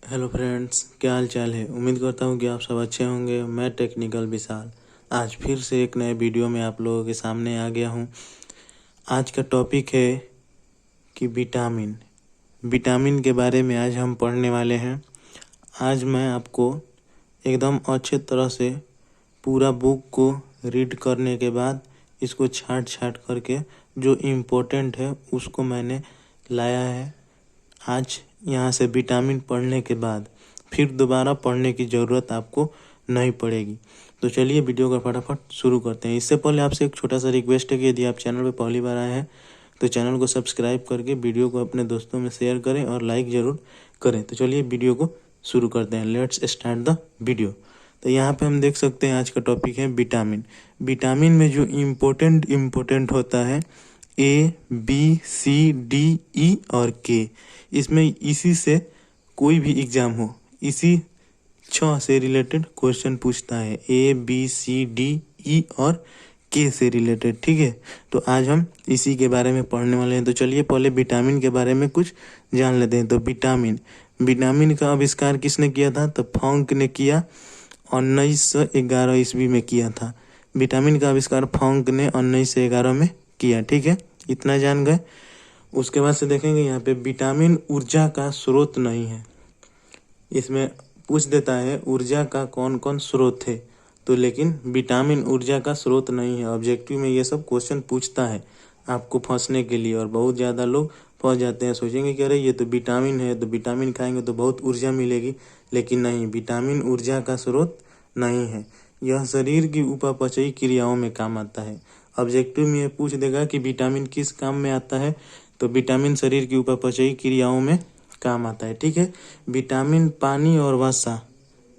Hello friends, क्या हाल चाल है। उम्मीद करता हूँ कि आप सब अच्छे होंगे। मैं टेक्निकल विशाल आज फिर से एक नए वीडियो में आप लोगों के सामने आ गया हूँ। आज का टॉपिक है कि विटामिन के बारे में आज हम पढ़ने वाले हैं। आज मैं आपको एकदम अच्छे तरह से पूरा बुक को रीड करने के बाद इसको छाँट छाँट करके जो इम्पोर्टेंट है उसको मैंने लाया है। आज यहाँ से विटामिन पढ़ने के बाद फिर दोबारा पढ़ने की ज़रूरत आपको नहीं पड़ेगी। तो चलिए वीडियो का फटाफट शुरू करते हैं। इससे पहले आपसे एक छोटा सा रिक्वेस्ट है कि यदि आप चैनल पर पहली बार आए हैं तो चैनल को सब्सक्राइब करके वीडियो को अपने दोस्तों में शेयर करें और लाइक ज़रूर करें। तो चलिए वीडियो को शुरू करते हैं। Let's start the video. तो यहाँ पे हम देख सकते हैं आज का टॉपिक है विटामिन। विटामिन में जो इम्पोर्टेंट होता है A, B, C, D, E और K। इसमें इसी से कोई भी एग्जाम हो, इसी 6 से रिलेटेड क्वेश्चन पूछता है। A, B, C, D, E और K से रिलेटेड, ठीक है। तो आज हम इसी के बारे में पढ़ने वाले हैं। तो चलिए पहले विटामिन के बारे में कुछ जान लेते हैं। तो विटामिन का आविष्कार किसने किया था? तो फॉन्क ने किया, 1911 ईस्वी में किया था। विटामिन का आविष्कार फॉन्क ने 1911 में किया, ठीक है। इतना जान गए। उसके बाद से देखेंगे यहाँ पे विटामिन ऊर्जा का स्रोत नहीं है। इसमें पूछ देता है ऊर्जा का कौन कौन स्रोत है, तो लेकिन विटामिन ऊर्जा का स्रोत नहीं है। ऑब्जेक्टिव में ये सब क्वेश्चन पूछता है आपको फंसने के लिए, और बहुत ज़्यादा लोग फंस जाते हैं। सोचेंगे कि अरे ये तो विटामिन है, तो विटामिन खाएंगे तो बहुत ऊर्जा मिलेगी, लेकिन नहीं, विटामिन ऊर्जा का स्रोत नहीं है। यह शरीर की उपापचयी क्रियाओं में काम आता है। ऑब्जेक्टिव में ये पूछ देगा कि विटामिन किस काम में आता है, तो विटामिन शरीर की उपापचयी क्रियाओं में काम आता है, ठीक है। विटामिन पानी और वसा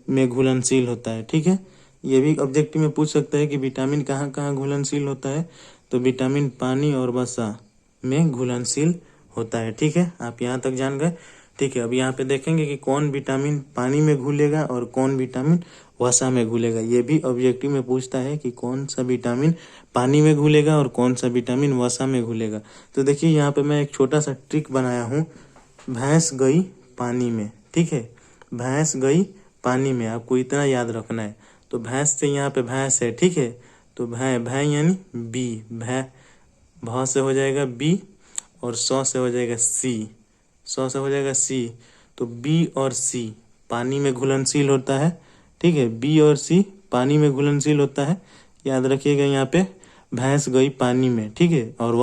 में घुलनशील होता है, ठीक है। ये भी ऑब्जेक्टिव में पूछ सकता है कि विटामिन कहाँ कहाँ घुलनशील होता है, तो विटामिन पानी और वसा में घुलनशील होता है, ठीक है। आप यहाँ तक जान गए, ठीक है। अब यहाँ पे देखेंगे कि कौन विटामिन पानी में घुलेगा और कौन विटामिन वसा में घुलेगा। ये भी ऑब्जेक्टिव में पूछता है कि कौन सा विटामिन पानी में घुलेगा और कौन सा विटामिन वसा में घुलेगा। तो देखिए यहाँ पे मैं एक छोटा सा ट्रिक बनाया हूँ। भैंस गई पानी में, ठीक है। भैंस गई पानी में, आपको इतना याद रखना है। तो भैंस से यहाँ पे भैंस है, ठीक है। तो भै यानी बी, भ से हो जाएगा बी और से हो जाएगा सी, से हो जाएगा सी। तो बी और सी पानी में घुलनशील होता है, ठीक है। बी और सी पानी में घुलनशील होता है, याद रखिएगा। यहाँ पे भैंस गई पानी में, ठीक है। और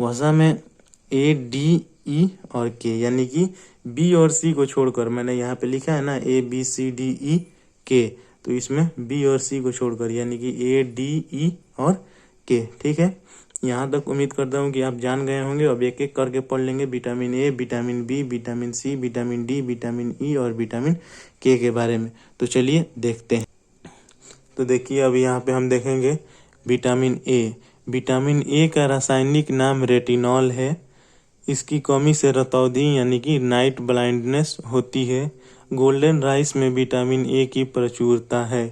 वसा में A, D, E और K, यानी कि बी और सी को छोड़कर, मैंने यहाँ पे लिखा है ना A, B, C, D, E, K, तो इसमें बी और सी को छोड़कर यानी कि A, D, E और K, ठीक है। यहाँ तक उम्मीद करता हूँ कि आप जान गए होंगे। अब एक एक करके पढ़ लेंगे vitamin A, vitamin B, vitamin C, vitamin D, vitamin E और विटामिन K के बारे में। तो चलिए देखते हैं। तो देखिए अब यहाँ पे हम देखेंगे विटामिन A। विटामिन A का रासायनिक नाम रेटिनॉल है। इसकी कमी से रतौंधी यानी कि नाइट ब्लाइंडनेस होती है। गोल्डन राइस में विटामिन A की प्रचुरता है।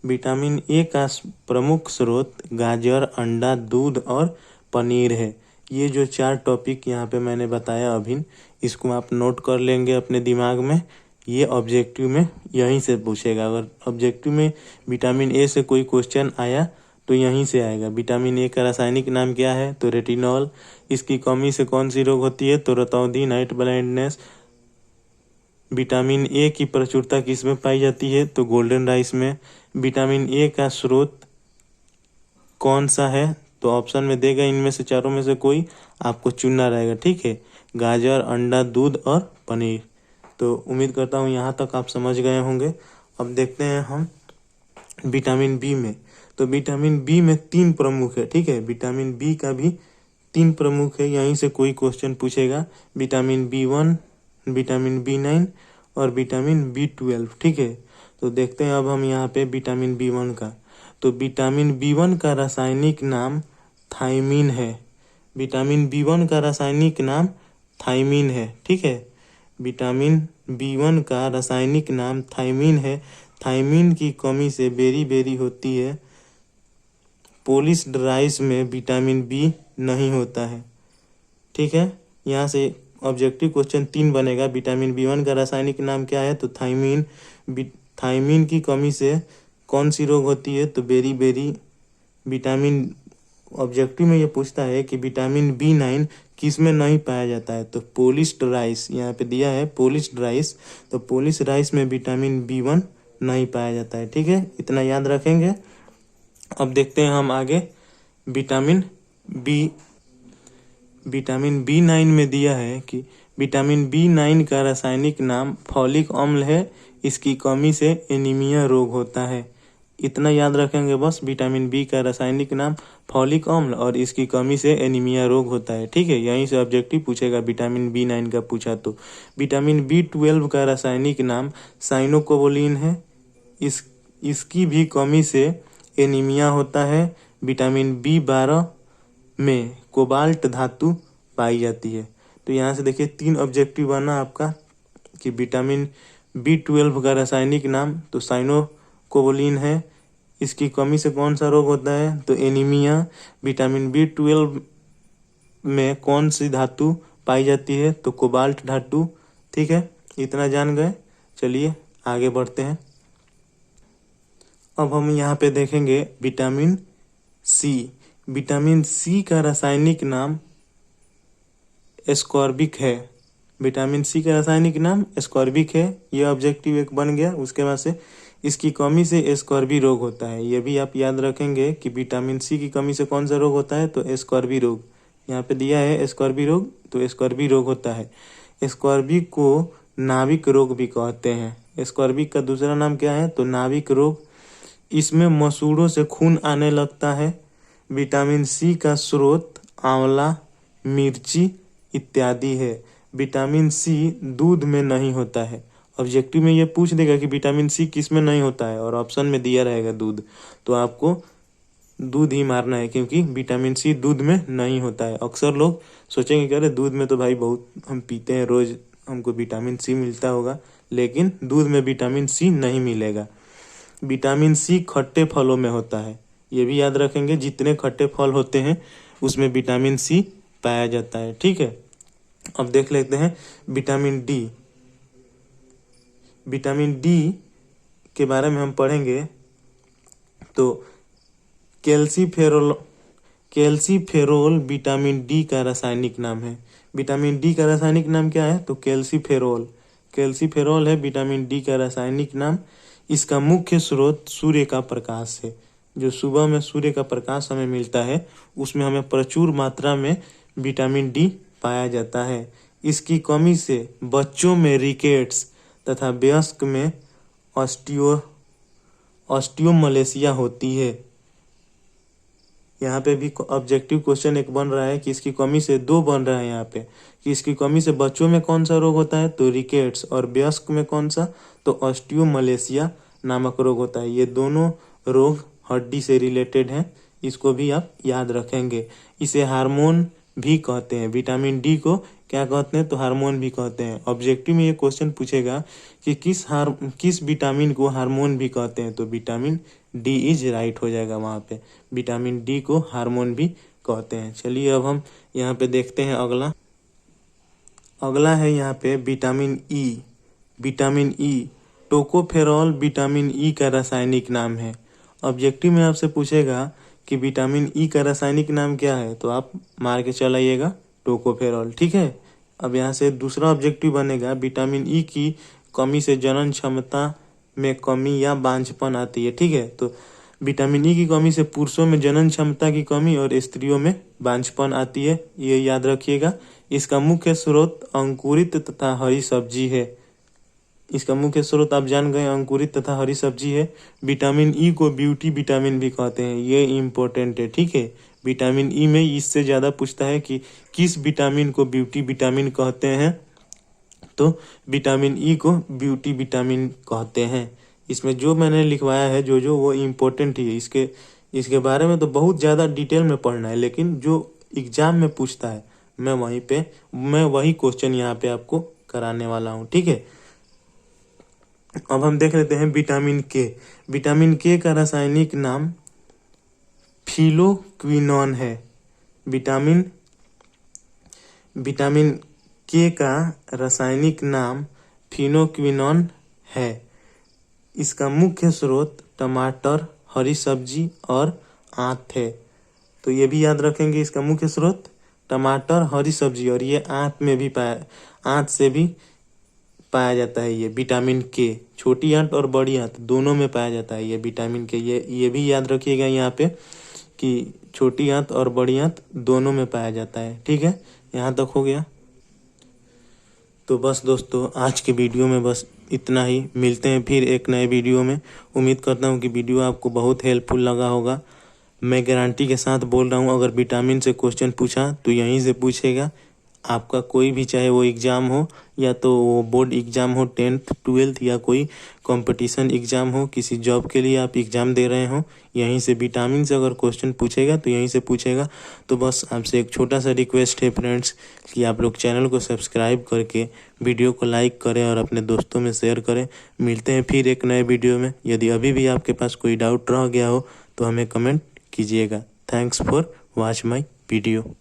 विटामिन A का प्रमुख स्रोत गाजर, अंडा, दूध और पनीर है। ये जो 4 टॉपिक यहाँ पे मैंने बताया अभी, इसको आप नोट कर लेंगे अपने दिमाग में। ये ऑब्जेक्टिव में यहीं से पूछेगा। अगर ऑब्जेक्टिव में विटामिन A से कोई क्वेश्चन आया तो यहीं से आएगा। विटामिन A का रासायनिक नाम क्या है? तो रेटिनॉल। इसकी कमी से कौन सी रोग होती है? तो रतौंधी, नाइट ब्लाइंडनेस। विटामिन A की प्रचुरता किस में पाई जाती है? तो गोल्डन राइस में। विटामिन A का स्रोत कौन सा है? तो ऑप्शन में देगा इनमें से चारों में से कोई आपको चुनना रहेगा, ठीक है। गाजर, अंडा, दूध और पनीर। तो उम्मीद करता हूँ यहाँ तक आप समझ गए होंगे। अब देखते हैं हम विटामिन बी में। तो विटामिन बी में 3 प्रमुख है, ठीक है। विटामिन बी का भी 3 प्रमुख है, यहीं से कोई क्वेश्चन पूछेगा। विटामिन B1, विटामिन B9 और विटामिन B12, ठीक है। तो देखते हैं अब हम यहाँ पे विटामिन B1 का। तो विटामिन B1 का रासायनिक नाम थायमीन है। विटामिन B1 का रासायनिक नाम थायमीन है, ठीक है। विटामिन B1 का रासायनिक नाम थायमीन है। थायमीन की कमी से बेरी होती है। पॉलिश्ड राइस में विटामिन बी नहीं होता है, ठीक है। यहाँ से ऑब्जेक्टिव क्वेश्चन 3 बनेगा। विटामिन B1 का रासायनिक नाम क्या है? तो थायमीन। थायमीन की कमी से कौन सी रोग होती है? तो बेरी। विटामिन ऑब्जेक्टिव में ये पूछता है कि विटामिन B9 किस में नहीं पाया जाता है? तो पोलिश्ड राइस, यहाँ पे दिया है पोलिश्ड राइस, तो पोलिश राइस में विटामिन B1 नहीं पाया जाता है। ठीक है, इतना याद रखेंगे। अब देखते हैं हम आगे। विटामिन B9 में दिया है कि विटामिन B9 का रासायनिक नाम फॉलिक अम्ल है, इसकी कमी से एनीमिया रोग होता है। इतना याद रखेंगे बस। विटामिन बी का रासायनिक नाम फॉलिक अम्ल और इसकी कमी से एनीमिया रोग होता है। ठीक है, यहीं से ऑब्जेक्टिव पूछेगा विटामिन B9 का पूछा तो। विटामिन B12 का रासायनिक नाम साइनोकोबोलिन है, इसकी भी कमी से एनीमिया होता है। विटामिन B12 में कोबाल्ट धातु पाई जाती है। तो यहाँ से देखिए 3 ऑब्जेक्टिव बना आपका कि विटामिन B12 का रासायनिक नाम तो साइनोकोबोलिन है, इसकी कमी से कौन सा रोग होता है? तो एनीमिया। विटामिन B12 में कौन सी धातु पाई जाती है? तो कोबाल्ट धातु। ठीक है, इतना जान गए। चलिए आगे बढ़ते हैं। अब हम यहाँ पे देखेंगे विटामिन सी। विटामिन सी का रासायनिक नाम एस्कॉर्बिक है। विटामिन सी का रासायनिक नाम एस्कॉर्बिक है। ये ऑब्जेक्टिव 1 बन गया। उसके बाद से इसकी कमी से एस्कॉर्बी रोग होता है। ये भी आप याद रखेंगे कि विटामिन सी की कमी से कौन सा रोग होता है? तो एस्कॉर्बी रोग। यहाँ पे दिया है एस्कॉर्बी रोग, तो एस्कॉर्बी रोग होता है। एस्कॉर्बी को नाविक रोग भी कहते हैं। एस्कॉर्बी का दूसरा नाम क्या है? तो नाविक रोग। इसमें मसूड़ों से खून आने लगता है। विटामिन सी का स्रोत आंवला, मिर्ची इत्यादि है। विटामिन सी दूध में नहीं होता है। ऑब्जेक्टिव में ये पूछ देगा कि विटामिन सी किस में नहीं होता है और ऑप्शन में दिया रहेगा दूध, तो आपको दूध ही मारना है क्योंकि विटामिन सी दूध में नहीं होता है। अक्सर लोग सोचेंगे कि अरे दूध में तो भाई बहुत हम पीते हैं रोज, हमको विटामिन सी मिलता होगा, लेकिन दूध में विटामिन सी नहीं मिलेगा। विटामिन सी खट्टे फलों में होता है। ये भी याद रखेंगे, जितने खट्टे फल होते हैं उसमें विटामिन सी पाया जाता है। ठीक है, अब देख लेते हैं विटामिन डी। विटामिन डी के बारे में हम पढ़ेंगे तो कैल्सीफेरोल विटामिन डी का रासायनिक नाम है। विटामिन डी का रासायनिक नाम क्या है? तो कैल्सीफेरोल। कैल्सीफेरोल है विटामिन डी का रासायनिक नाम। इसका मुख्य स्रोत सूर्य का प्रकाश है। जो सुबह में सूर्य का प्रकाश हमें मिलता है उसमें हमें प्रचुर मात्रा में विटामिन डी पाया जाता है। इसकी कमी से बच्चों में रिकेट्स तथा वयस्क में ऑस्टियोमलेशिया होती है। यहाँ पे भी ऑब्जेक्टिव क्वेश्चन 1 बन रहा है कि इसकी कमी से 2 बन रहा है यहाँ पे कि इसकी कमी से बच्चों में कौन सा रोग होता है? तो रिकेट्स। और वयस्क में कौन सा? तो ऑस्टियोमलेशिया नामक रोग होता है। ये दोनों रोग हड्डी से रिलेटेड हैं, इसको भी आप याद रखेंगे। इसे हार्मोन भी कहते हैं। विटामिन डी को क्या कहते हैं? तो हार्मोन भी कहते हैं। ऑब्जेक्टिव में ये क्वेश्चन पूछेगा कि किस विटामिन को हार्मोन भी कहते हैं? तो विटामिन डी इज राइट हो जाएगा वहाँ पे। विटामिन डी को हार्मोन भी कहते हैं। चलिए अब हम यहाँ पे देखते हैं अगला है यहाँ पे vitamin E. Vitamin E, tocopherol vitamin E का रासायनिक नाम है। ऑब्जेक्टिव में आपसे पूछेगा कि विटामिन ई का रासायनिक नाम क्या है, तो आप मार के चल आइएगा टोकोफेरॉल। ठीक है, अब यहाँ से दूसरा ऑब्जेक्टिव बनेगा विटामिन ई की कमी से जनन क्षमता में कमी या बांझपन आती है। ठीक है, तो विटामिन ई की कमी से पुरुषों में जनन क्षमता की कमी और स्त्रियों में बांझपन आती है, ये याद रखिएगा। इसका मुख्य स्रोत अंकुरित तथा हरी सब्जी है। इसका मुख्य स्रोत आप जान गए, अंकुरित तथा हरी सब्जी है। विटामिन ई को ब्यूटी विटामिन भी कहते हैं, ये इम्पोर्टेंट है। ठीक है, विटामिन ई में इससे ज़्यादा पूछता है कि किस विटामिन को ब्यूटी विटामिन कहते हैं, तो विटामिन ई को ब्यूटी विटामिन कहते हैं। इसमें जो मैंने लिखवाया है जो वो इम्पोर्टेंट ही है। इसके बारे में तो बहुत ज़्यादा डिटेल में पढ़ना है, लेकिन जो एग्जाम में पूछता है मैं वही क्वेश्चन यहाँ पे आपको कराने वाला हूँ। ठीक है, अब हम देख लेते हैं विटामिन के। विटामिन के का रासायनिक नाम फिलोक्विनोन है। विटामिन के का रासायनिक नाम फिनोक्विनोन है। इसका मुख्य स्रोत टमाटर, हरी सब्जी और आंत है। तो ये भी याद रखेंगे, इसका मुख्य स्रोत टमाटर, हरी सब्जी, और ये आंत से भी पाया जाता है। ये विटामिन के, छोटी आंत और बड़ी आंत दोनों में पाया जाता है ये विटामिन के। ये भी याद रखिएगा यहाँ पे कि छोटी आंत और बड़ी आंत दोनों में पाया जाता है। ठीक है, यहाँ तक हो गया। तो बस दोस्तों, आज के वीडियो में बस इतना ही। मिलते हैं फिर एक नए वीडियो में। उम्मीद करता हूँ कि वीडियो आपको बहुत हेल्पफुल लगा होगा। मैं गारंटी के साथ बोल रहा हूँ, अगर विटामिन से क्वेश्चन पूछा तो यहीं से पूछेगा। आपका कोई भी, चाहे वो एग्ज़ाम हो या तो वो बोर्ड एग्ज़ाम हो, 10th 12th, या कोई कंपटीशन एग्ज़ाम हो, किसी जॉब के लिए आप एग्ज़ाम दे रहे हो, यहीं से विटामिन से अगर क्वेश्चन पूछेगा तो यहीं से पूछेगा। तो बस आपसे एक छोटा सा रिक्वेस्ट है फ्रेंड्स कि आप लोग चैनल को सब्सक्राइब करके वीडियो को लाइक करें और अपने दोस्तों में शेयर करें। मिलते हैं फिर एक नए वीडियो में। यदि अभी भी आपके पास कोई डाउट रह गया हो तो हमें कमेंट कीजिएगा। Thanks for watch my video.